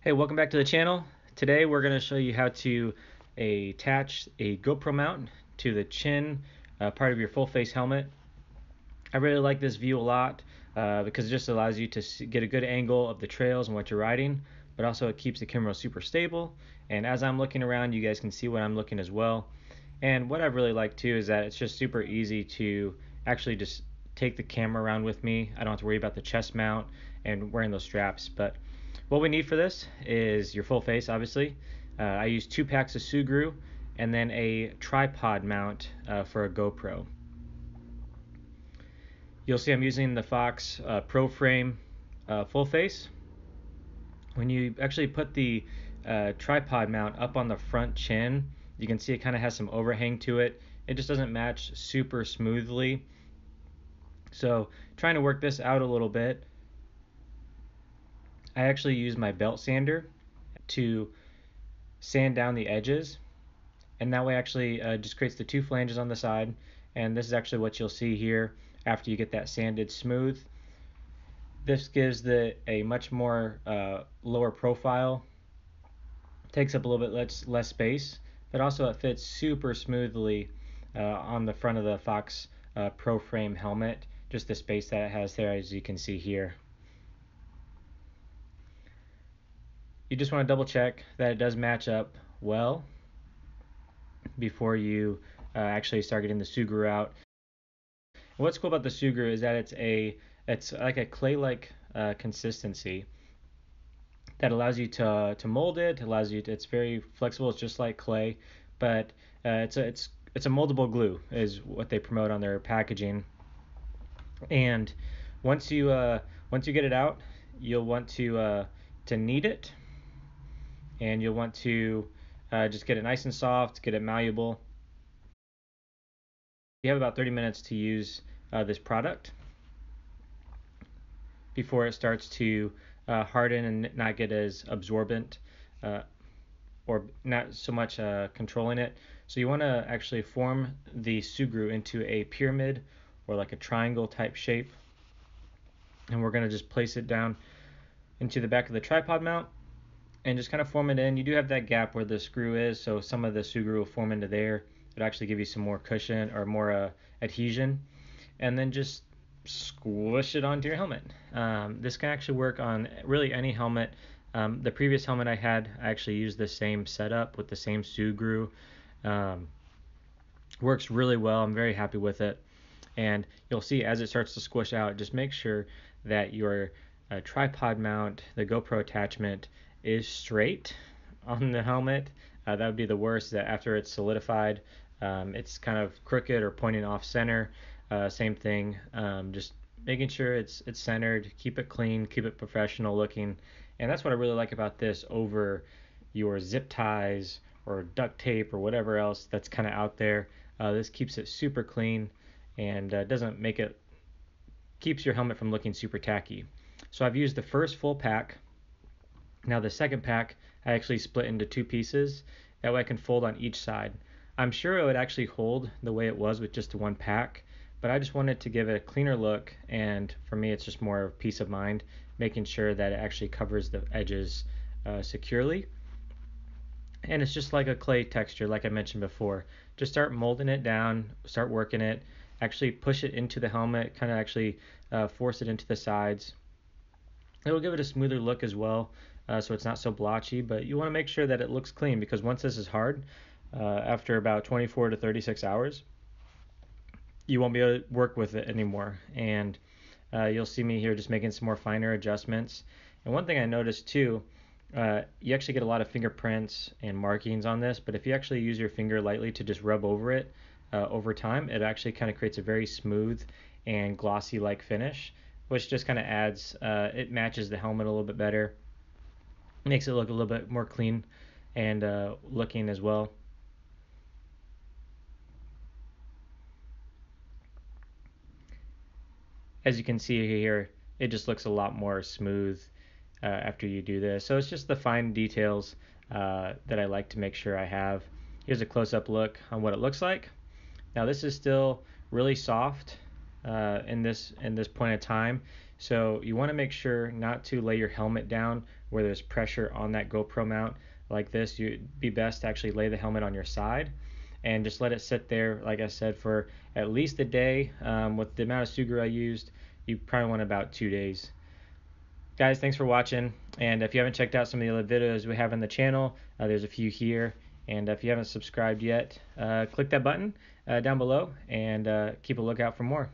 Hey, welcome back to the channel. Today we're going to show you how to attach a GoPro mount to the chin part of your full face helmet. I really like this view a lot because it just allows you to get a good angle of the trails and what you're riding, but also it keeps the camera super stable. And as I'm looking around, you guys can see what I'm looking as well. And what I really like too is that it's just super easy to actually just take the camera around with me. I don't have to worry about the chest mount and wearing those straps. But what we need for this is your full face, obviously. I use 2 packs of Sugru and then a tripod mount for a GoPro. You'll see I'm using the Fox Pro Frame full face. When you actually put the tripod mount up on the front chin, you can see it kind of has some overhang to it. It just doesn't match super smoothly. So trying to work this out a little bit, I actually use my belt sander to sand down the edges, and that way actually just creates the 2 flanges on the side. And this is actually what you'll see here after you get that sanded smooth. This gives a much more lower profile, takes up a little bit less space, but also it fits super smoothly on the front of the Fox Pro Frame helmet, just the space that it has there, as you can see here. You just want to double check that it does match up well before you actually start getting the Sugru out. And what's cool about the Sugru is that it's like a clay-like consistency that allows you to mold it. It's very flexible. It's just like clay, but it's a moldable glue is what they promote on their packaging. And once you get it out, you'll want to knead it, and you'll want to just get it nice and soft, get it malleable. You have about 30 minutes to use this product before it starts to harden and not get as absorbent or not so much controlling it. So you want to actually form the Sugru into a pyramid or like a triangle type shape, and we're going to just place it down into the back of the tripod mount and just kind of form it in. You do have that gap where the screw is, so some of the Sugru will form into there. It'll actually give you some more cushion or more adhesion, and then just squish it onto your helmet. This can actually work on really any helmet. The previous helmet I had, I actually used the same setup with the same Sugru. Works really well. I'm very happy with it. And you'll see as it starts to squish out, just make sure that your tripod mount, the GoPro attachment, is straight on the helmet. That would be the worst, that after it's solidified, it's kind of crooked or pointing off center. Same thing, just making sure it's centered, keep it clean, keep it professional looking. And that's what I really like about this over your zip ties or duct tape or whatever else that's kind of out there. This keeps it super clean and doesn't make it, keeps your helmet from looking super tacky. So I've used the first full pack. Now the second pack I actually split into 2 pieces. That way I can fold on each side. I'm sure it would actually hold the way it was with just the 1 pack, but I just wanted to give it a cleaner look, and for me it's just more peace of mind, making sure that it actually covers the edges securely. And it's just like a clay texture, like I mentioned before. Just start molding it down, start working it, actually push it into the helmet, kind of actually force it into the sides. It'll give it a smoother look as well, so it's not so blotchy, but you want to make sure that it looks clean, because once this is hard, after about 24 to 36 hours, you won't be able to work with it anymore. And you'll see me here just making some more finer adjustments. And one thing I noticed too, you actually get a lot of fingerprints and markings on this, but if you actually use your finger lightly to just rub over it over time, it actually kind of creates a very smooth and glossy like finish, which just kind of adds, it matches the helmet a little bit better, makes it look a little bit more clean and looking as well. As you can see here, it just looks a lot more smooth after you do this. So it's just the fine details that I like to make sure I have. Here's a close-up look on what it looks like. Now this is still really soft in this point of time. So you want to make sure not to lay your helmet down where there's pressure on that GoPro mount like this. You'd be best to actually lay the helmet on your side and just let it sit there, like I said, for at least a day. With the amount of Sugru I used, you probably want about 2 days. Guys, thanks for watching, and if you haven't checked out some of the other videos we have on the channel, there's a few here, and if you haven't subscribed yet, click that button down below and keep a lookout for more.